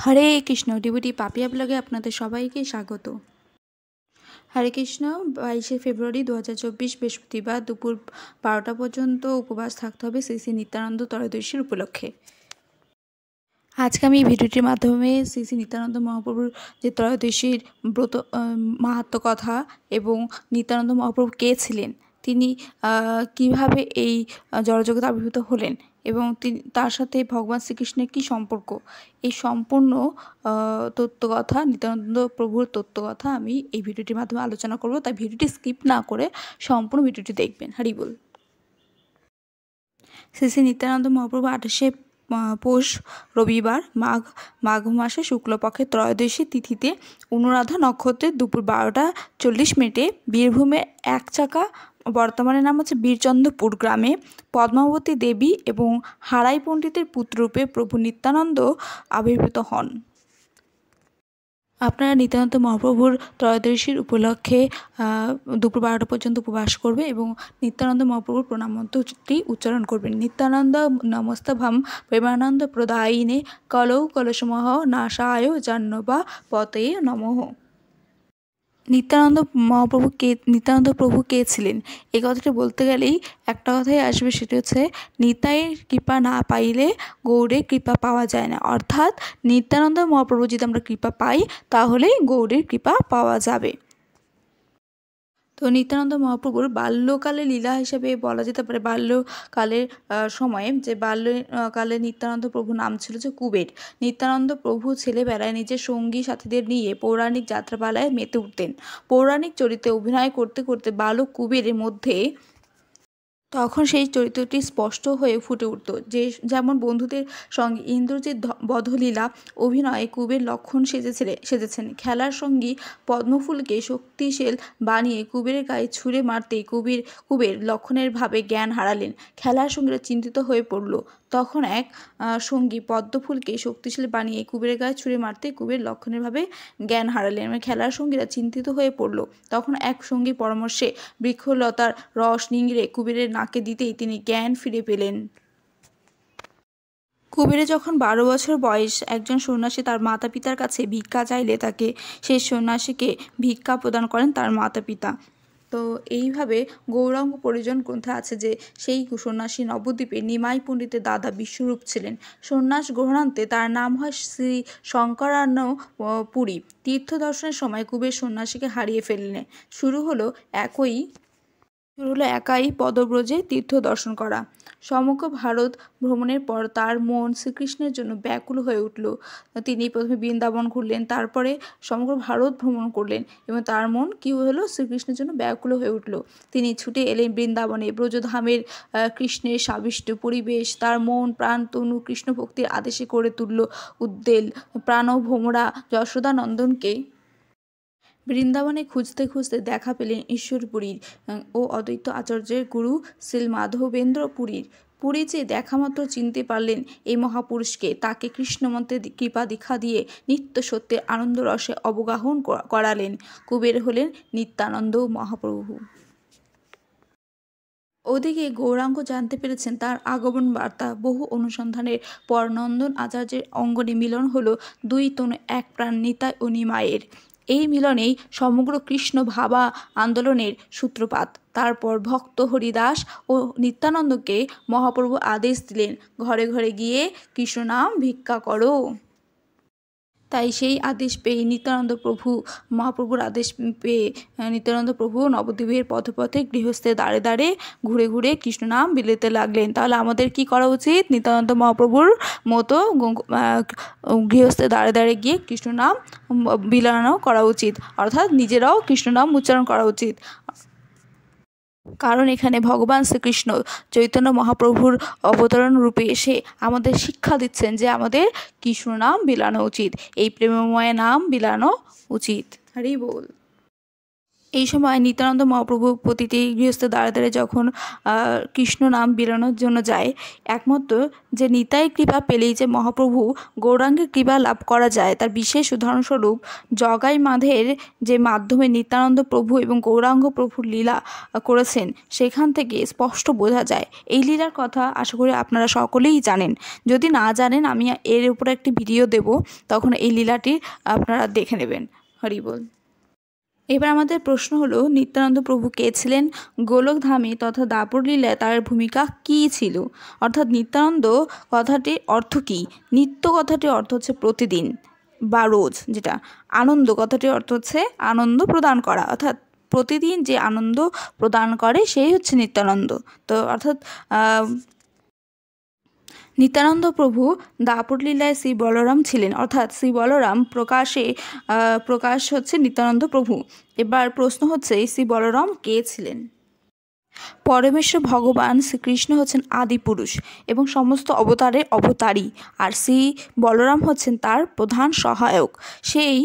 হরে Krishna DVD Papiya ব্লগে আপনাদের সবাইকে স্বাগত। হরে কৃষ্ণ। 22শে ফেব্রুয়ারি 2024 বৃহস্পতিবার দুপুর 12টা পর্যন্ত উপবাস থাকতে হবে শ্রী শ্রী নিত্যানন্দ ত্রয়োদশীর উপলক্ষে। আজকে আমি এই ভিডিওটির মাধ্যমে শ্রী শ্রী নিত্যানন্দ মহাপ্রভুর যে ত্রয়োদশীর ব্রত মাহাত্ম্য কথা এবং নিত্যানন্দ মহাপ্রভু কে ছিলেন, তিনি কিভাবে এই জড়জগতে আবির্ভূত হলেন এবং তার সাথে ভগবান শ্রীকৃষ্ণের কী সম্পর্ক, এই সম্পূর্ণ তত্ত্বকথা, নিত্যানন্দ প্রভুর তত্ত্বকথা আমি এই ভিডিওটির মাধ্যমে আলোচনা করব। তাই ভিডিওটি স্কিপ না করে সম্পূর্ণ ভিডিওটি দেখবেন। হরি বল। শ্রী শ্রী নিত্যানন্দ মহাপ্রভু 28শে পৌষ রবিবার মাঘ মাসে শুক্লপক্ষের ত্রয়োদশী তিথিতে অনুরাধা নক্ষত্রের দুপুর 12:40 বীরভূমে এক চাকা, বর্তমানে নাম হচ্ছে বীরচন্দ্রপুর গ্রামে পদ্মাবতী দেবী এবং হারাই পণ্ডিতের পুত্ররূপে প্রভু নিত্যানন্দ আবির্ভূত হন। আপনারা নিত্যানন্দ মহাপ্রভুর ত্রয়োদশীর উপলক্ষে দুপুর 12টা পর্যন্ত উপবাস করবে এবং নিত্যানন্দ মহাপ্রভুর প্রণাম মন্ত্রটি উচ্চারণ করবেন। নিত্যানন্দ নমস্তভম প্রেমানন্দ প্রদায়িনে কলৌ কলসমহ নাশায় জাহ্নবা পতয়ে নমঃ। নিত্যানন্দ প্রভু কে ছিলেন, এই কথাটি বলতে গেলেই একটা কথাই আসবে, সেটি হচ্ছে নিতাইয়ের কৃপা না পাইলে গৌড়ের কৃপা পাওয়া যায় না। অর্থাৎ নিত্যানন্দ মহাপ্রভু যদি আমরা কৃপা পাই তাহলেই গৌড়ের কৃপা পাওয়া যাবে। তো নিত্যানন্দ মহাপ্রভুর বাল্যকালে লীলা হিসেবে বলা যেতে পারে, বাল্যকালের সময়ে যে বাল্যকালে নিত্যানন্দ প্রভুর নাম ছিল যে কুবের। নিত্যানন্দ প্রভু ছেলেবেলায় নিজের সঙ্গী সাথীদের নিয়ে পৌরাণিক যাত্রাপালায় মেতে উঠতেন। পৌরাণিক চরিত্রে অভিনয় করতে করতে বালক কুবেরের মধ্যে তখন সেই চরিত্রটি স্পষ্ট হয়ে ফুটে উঠত। যেমন বন্ধুদের সঙ্গে ইন্দ্রজিৎ বধলীলা অভিনয়ে কুবের লক্ষণ সেজেছেন। খেলার সঙ্গী পদ্মফুলকে শক্তিশীল বানিয়ে কুবেরের গায়ে ছুঁড়ে মারতেই কুবের লক্ষণের ভাবে জ্ঞান হারালেন। খেলার সঙ্গীরা চিন্তিত হয়ে পড়ল। তখন এক সঙ্গী পদ্মফুলকে শক্তিশালী বানিয়ে কুবেরের গায়ে ছুঁড়ে মারতে কুবের লক্ষণের ভাবে জ্ঞান হারালেন। খেলার সঙ্গীরা চিন্তিত হয়ে পড়ল। তখন এক সঙ্গী পরামর্শে বৃক্ষলতার রস নিংড়ে কুবেরের নাকে দিতেই তিনি জ্ঞান ফিরে পেলেন। কুবেরের যখন 12 বছর বয়স, একজন সন্ন্যাসী তার মাতা পিতার কাছে ভিক্ষা চাইলে তাকে সেই সন্ন্যাসীকে ভিক্ষা প্রদান করেন তার মাতা পিতা। তো এইভাবে গৌরাঙ্গ পরিজন গ্রন্থে আছে যে সেই সন্ন্যাসী নবদ্বীপে নিমাই পণ্ডিতের দাদা বিশ্বরূপ ছিলেন। সন্ন্যাস গ্রহণান্তে তার নাম হয় শ্রী শঙ্করানন্দ পুরী। তীর্থ দর্শনের সময় কুবের সন্ন্যাসীকে হারিয়ে ফেললেন। শুরু হলো একাই পদব্রজে তীর্থ দর্শন করা। সমগ্র ভারত ভ্রমণের পর তার মন শ্রীকৃষ্ণের জন্য ব্যাকুল হয়ে উঠল। তিনি প্রথমে বৃন্দাবন ঘুরলেন, তারপরে সমগ্র ভারত ভ্রমণ করলেন এবং তার মন কী হলো, শ্রীকৃষ্ণের জন্য ব্যাকুল হয়ে উঠল। তিনি ছুটে এলেন বৃন্দাবনে। ব্রজধামের কৃষ্ণের সাবিষ্ট পরিবেশ তার মন প্রাণ তনু কৃষ্ণ ভক্তির আদেশে করে তুলল উদ্বেল। প্রাণভোমরা যশোদানন্দনকে বৃন্দাবনে খুঁজতে খুঁজতে দেখা পেলেন ঈশ্বরপুরীর ও অদ্বৈত আচার্যের গুরু শ্রী মাধবেন্দ্র পুরী যে দেখামাত্র চিনতে পারলেন এই মহাপুরুষকে। তাকে কৃষ্ণমন্ত্রে কৃপা দীক্ষা দিয়ে নিত্য সত্যের আনন্দ রসে অবগাহন করালেন। কুবের হলেন নিত্যানন্দ মহাপ্রভু। ওদিকে গৌরাঙ্গ জানতে পেরেছেন তার আগমন বার্তা। বহু অনুসন্ধানের পর নন্দন আচার্যের অঙ্গনে মিলন হলো দুই তনু এক প্রাণ নিতাই ও নিমাইয়ের। এই মিলনেই সমগ্র কৃষ্ণ ভাবা আন্দোলনের সূত্রপাত। তারপর ভক্ত হরিদাস ও নিত্যানন্দকে মহাপ্রভু আদেশ দিলেন, ঘরে ঘরে গিয়ে কৃষ্ণ নাম ভিক্ষা করো। তাই সেই আদেশ পেয়ে মহাপ্রভুর আদেশ পেয়ে নিত্যানন্দ প্রভু নবদ্বীপের পথে পথে গৃহস্থের দাঁড়ে দাঁড়ে ঘুরে ঘুরে কৃষ্ণ নাম বিলেতে লাগলেন। তাহলে আমাদের কি করা উচিত? নিত্যানন্দ মহাপ্রভুর মতো গৃহস্থের দাঁড়ে দাঁড়ে গিয়ে কৃষ্ণ নাম বিলানো করা উচিত, অর্থাৎ নিজেরাও কৃষ্ণ নাম উচ্চারণ করা উচিত। কারণ এখানে ভগবান শ্রীকৃষ্ণ চৈতন্য মহাপ্রভুর অবতরণ রূপে এসে আমাদের শিক্ষা দিচ্ছেন যে আমাদের কৃষ্ণ নাম বিলানো উচিত, এই প্রেমময় নাম বিলানো উচিত। হরি বল। এই সময় নিত্যানন্দ মহাপ্রভু প্রতিটি গৃহস্থ দ্বারে দ্বারে যখন কৃষ্ণ নাম বিলানোর জন্য যায়, একমাত্র যে নিতাই কৃপা পেলেই যে মহাপ্রভু গৌরাঙ্গের কৃপা লাভ করা যায়, তার বিশেষ উদাহরণস্বরূপ জগাই মাধের যে মাধ্যমে নিত্যানন্দ প্রভু এবং গৌরাঙ্গ প্রভুর লীলা করেছেন, সেখান থেকে স্পষ্ট বোঝা যায়। এই লীলার কথা আশা করি আপনারা সকলেই জানেন। যদি না জানেন, আমি এর উপরে একটি ভিডিও দেব, তখন এই লীলাটি আপনারা দেখে নেবেন। হরি বল। এবার আমাদের প্রশ্ন হলো, নিত্যানন্দ প্রভু কে ছিলেন? গোলকধামে তথা দাপর লীলায় তার ভূমিকা কী ছিল? অর্থাৎ নিত্যানন্দ কথাটির অর্থ কী? নিত্য কথাটির অর্থ হচ্ছে প্রতিদিন বা রোজ, যেটা আনন্দ কথাটির অর্থ হচ্ছে আনন্দ প্রদান করা, অর্থাৎ প্রতিদিন যে আনন্দ প্রদান করে সেই হচ্ছে নিত্যানন্দ। তো অর্থাৎ নিত্যানন্দ প্রভু দাপর লীলায় শ্রী বলরাম ছিলেন, অর্থাৎ শ্রী বলরাম প্রকাশ হচ্ছে নিত্যানন্দ প্রভু। এবার প্রশ্ন হচ্ছে, শ্রী বলরাম কে ছিলেন? পরমেশ্বর ভগবান শ্রীকৃষ্ণ হচ্ছেন আদি পুরুষ এবং সমস্ত অবতারের অবতারী, আর শ্রী বলরাম হচ্ছেন তার প্রধান সহায়ক। সেই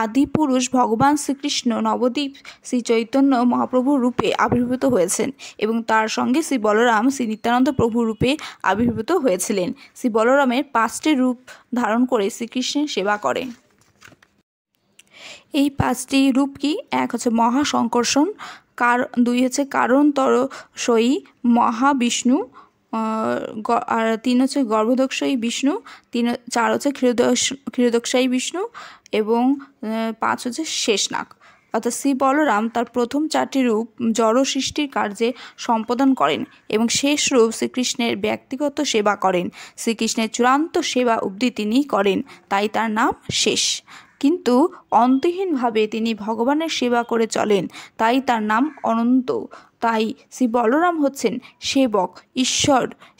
আদি পুরুষ ভগবান শ্রীকৃষ্ণ নবদ্বীপ শ্রী চৈতন্য মহাপ্রভুর রূপে আবির্ভূত হয়েছেন এবং তার সঙ্গে শ্রী বলরাম শ্রী নিত্যানন্দ প্রভু রূপে আবির্ভূত হয়েছিলেন। শ্রী বলরামের 5টি রূপ ধারণ করে শ্রীকৃষ্ণের সেবা করে। এই 5টি রূপ কি? 1 হচ্ছে মহাসংকর্ষণ, 2 হচ্ছে কারণতরসয়ী মহাবিষ্ণু, আর 3 হচ্ছে গর্ভদক্ষয়ী বিষ্ণু, 4 হচ্ছে ক্ষীরোদক্ষায়ী বিষ্ণু এবং 5 হচ্ছে শেষনাগ। অর্থাৎ শ্রী বলরাম তার প্রথম 4টি রূপ জড় সৃষ্টির কার্যে সম্পাদন করেন এবং শেষ রূপ শ্রীকৃষ্ণের ব্যক্তিগত সেবা করেন। শ্রীকৃষ্ণের চূড়ান্ত সেবা অবধি তিনি করেন, তাই তার নাম শেষ। কিন্তু অন্তহীনভাবে তিনি ভগবানের সেবা করে চলেন, তাই তার নাম অনন্ত। তাই শ্রী বলরাম হচ্ছেন সেবক,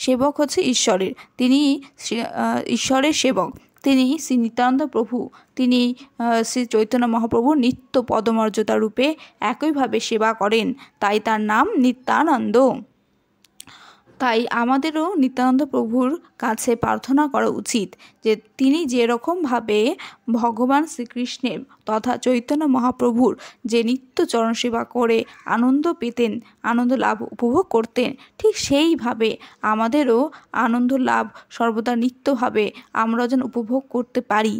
সেবক হচ্ছে ঈশ্বরের, তিনি ঈশ্বরের সেবক। তিনি শ্রী নিত্যানন্দ প্রভু, তিনি শ্রী চৈতন্য মহাপ্রভুর নিত্য পদমর্যাদা রূপে একইভাবে সেবা করেন, তাই তার নাম নিত্যানন্দ। তাই আমাদেরও নিত্যানন্দ প্রভুর কাছে প্রার্থনা করা উচিত যে তিনি যেরকমভাবে ভগবান শ্রীকৃষ্ণের তথা চৈতন্য মহাপ্রভুর যে নিত্য চরণ সেবা করে আনন্দ পেতেন, আনন্দ লাভ উপভোগ করতেন, ঠিক সেইভাবে আমাদেরও আনন্দ লাভ সর্বদা নিত্যভাবে আমরা যেন উপভোগ করতে পারি,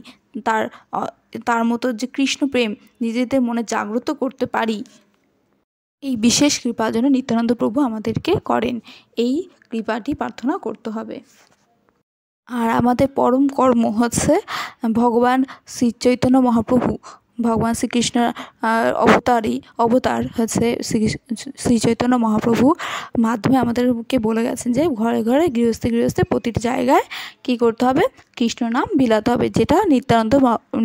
তার মতো যে কৃষ্ণ প্রেম নিজেদের মনে জাগ্রত করতে পারি, এই বিশেষ কৃপা যেন নিত্যানন্দ প্রভু আমাদেরকে করেন, এই কৃপাটি প্রার্থনা করতে হবে। আর আমাদের পরম কর্ম হচ্ছে ভগবান শ্রী চৈতন্য মহাপ্রভু, ভগবান শ্রীকৃষ্ণের অবতার হচ্ছে শ্রী চৈতন্য মহাপ্রভু মাধ্যমে আমাদেরকে বলে গেছেন যে ঘরে ঘরে গৃহস্থে প্রতিটি জায়গায় কী করতে হবে? কৃষ্ণ নাম বিলাতে হবে, যেটা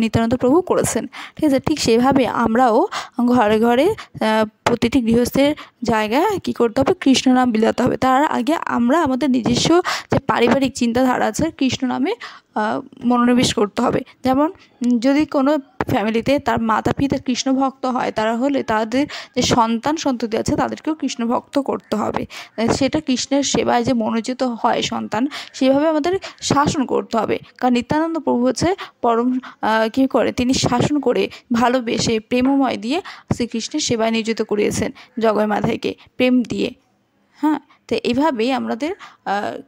নিত্যানন্দ প্রভু করেছেন। ঠিক আছে, ঠিক সেভাবে আমরাও ঘরে ঘরে প্রতিটি গৃহস্থের জায়গায় কী করতে হবে? কৃষ্ণ নাম বিলাতে হবে। তার আগে আমরা আমাদের নিজস্ব যে পারিবারিক চিন্তাধারা আছে কৃষ্ণ নামে মনোনিবেশ করতে হবে। যেমন যদি কোনো ফ্যামিলিতে তার মাতা পিতা কৃষ্ণ ভক্ত হয়, তারা হলে তাদের যে সন্ততি আছে তাদেরকেও কৃষ্ণ ভক্ত করতে হবে, সেটা কৃষ্ণের সেবায় যে মনোযোগ হয় সন্তান, সেভাবে আমাদের শাসন করতে হবে। কারণ নিত্যানন্দ প্রভু হচ্ছে পরম কী করে? তিনি শাসন করে ভালোবেসে প্রেমময় দিয়ে শ্রীকৃষ্ণের সেবায় নিয়োজিত করিয়েছেন জগয় মাধাইকে প্রেম দিয়ে। হ্যাঁ, তো এইভাবেই আমাদের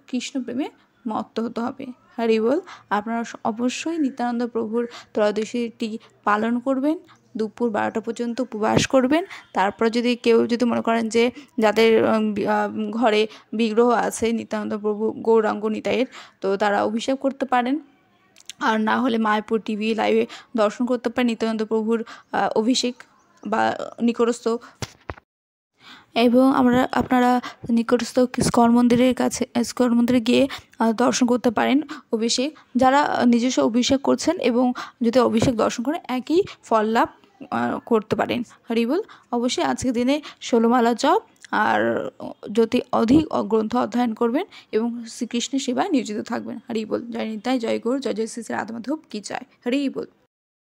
কৃষ্ণ প্রেমে মত্ত হতে হবে। হরি বল। আপনারা অবশ্যই নিত্যানন্দ প্রভুর ত্রয়োদশীটি পালন করবেন, দুপুর 12টা পর্যন্ত উপবাস করবেন। তারপর যদি কেউ মনে করেন যে যাদের ঘরে বিগ্রহ আছে নিত্যানন্দ প্রভু গৌরাঙ্গ নিতাইয়ের, তো তারা অভিষেক করতে পারেন, আর না হলে মায়াপুর টিভি লাইভে দর্শন করতে পারেন নিত্যানন্দ প্রভুর অভিষেক বা নিকটস্থ, এবং আপনারা নিকটস্থ ইস্কন মন্দিরে গিয়ে দর্শন করতে পারেন অভিষেক, যারা নিজস্ব অভিষেক করছেন, এবং যদি অভিষেক দর্শন করেন একই ফল লাভ করতে পারেন। হরি বল। অবশ্যই আজকের দিনে 16 মালা জপ আর যদি অধিক গ্রন্থ অধ্যয়ন করবেন এবং শ্রীকৃষ্ণের সেবায় নিয়োজিত থাকবেন। হরি বল। জয় নিতাই, জয় গৌর, জয় জয় শ্রী শ্রী রাধা মাধব কি জয়। হরি বল।